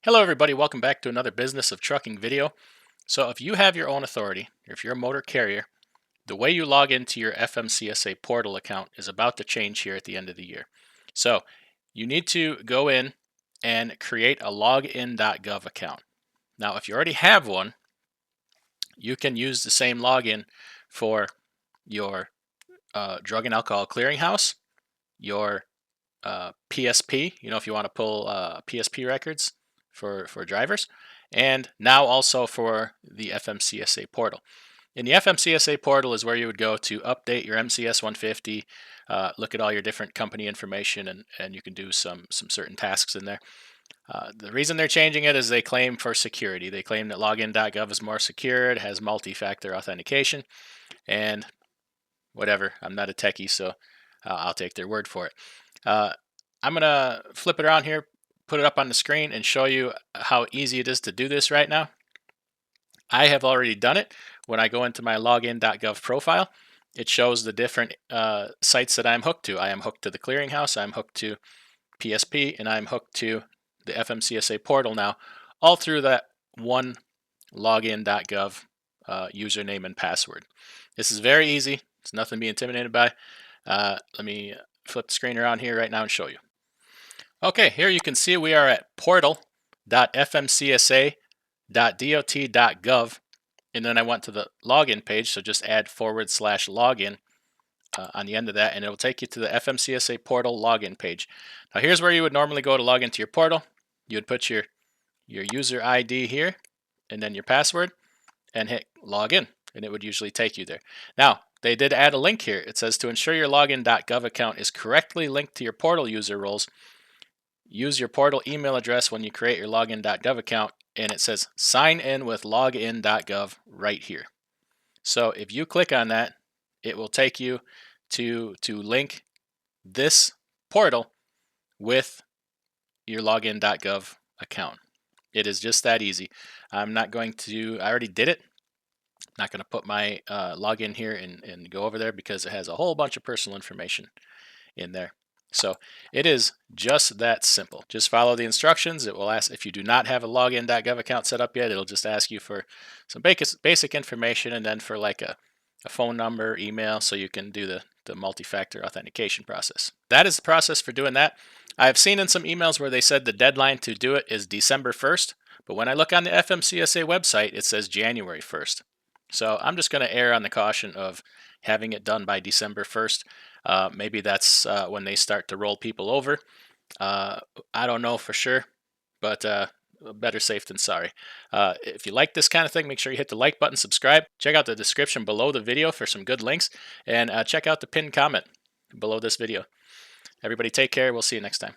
Hello everybody, welcome back to another Business of Trucking video. So if you have your own authority, or if you're a motor carrier, the way you log into your FMCSA portal account is about to change here at the end of the year. So you need to go in and create a login.gov account. Now if you already have one, you can use the same login for your drug and alcohol clearinghouse, your PSP, if you want to pull PSP records for drivers, and now also for the FMCSA portal. In the FMCSA portal is where you would go to update your MCS 150, look at all your different company information, and you can do some certain tasks in there. The reason they're changing it is they claim for security. They claim that login.gov is more secure, it has multi-factor authentication, and whatever. I'm not a techie, so I'll take their word for it. I'm going to flip it around here, put it up on the screen, and show you how easy it is to do this right now. I have already done it. When I go into my login.gov profile, it shows the different sites that I'm hooked to. I am hooked to the clearinghouse, I'm hooked to PSP, and I'm hooked to the FMCSA portal now, all through that one login.gov username and password. This is very easy. It's nothing to be intimidated by. Let me flip the screen around here right now and show you. Okay, here you can see we are at portal.fmcsa.dot.gov, and then I went to the login page, so just add /login on the end of that, and it will take you to the FMCSA portal login page. Now here's where you would normally go to log into your portal. You would put your user ID here, and then your password, and hit login, and it would usually take you there. Now, they did add a link here. It says to ensure your login.gov account is correctly linked to your portal user roles, use your portal email address when you create your login.gov account, and it says sign in with login.gov right here. So if you click on that, it will take you to link this portal with your login.gov account. It is just that easy. I'm not going to, I already did it. I'm not going to put my login here and go over there because it has a whole bunch of personal information in there. So it is just that simple. Just follow the instructions. It will ask if you do not have a login.gov account set up yet. It'll just ask you for some basic information, and then for like a phone number, email, so you can do the multi-factor authentication process. That is the process for doing that. I've seen in some emails where they said the deadline to do it is December 1st, but when I look on the FMCSA website, it says January 1st. So I'm just going to err on the caution of having it done by December 1st. Maybe that's when they start to roll people over. I don't know for sure, but better safe than sorry. If you like this kind of thing, make sure you hit the like button, subscribe. Check out the description below the video for some good links, and check out the pinned comment below this video. Everybody take care. We'll see you next time.